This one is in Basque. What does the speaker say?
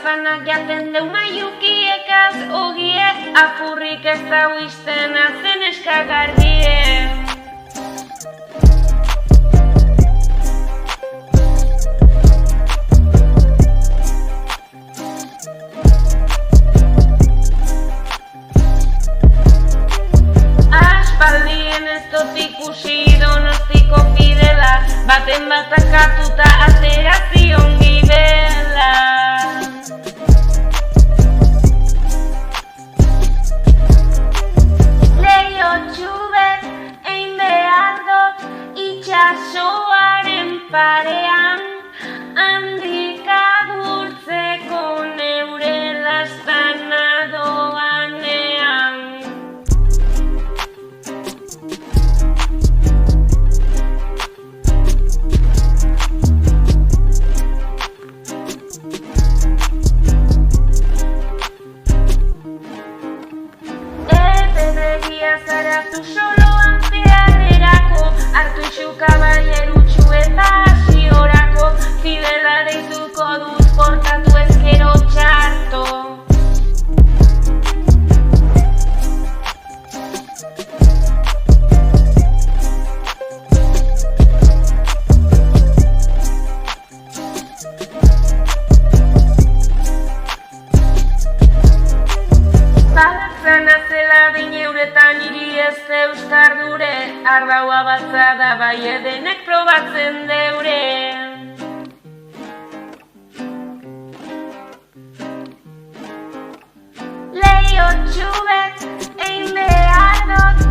Azpanak jaten deu maiukiekaz ogie, apurrik ez dau izten azen eskagarbie. Aspaldien ez dut ikusi Donostiko Fidela, baten batakatuta aterazion gibela. Lehiotxu bet egin behar dut itxasoaren parean, handik agurtzeko neure lastana doanean. Zaratu soloan beharrerako, hartu isu kaballerutxu eta hasiorako, Fidela deituko dut portatu ezkero txarto. Zalatzan azela dineuretan hiri ez euskar dure, ardaua batzada bai edenek probatzen deure. Lehiotxu bet egin behar dut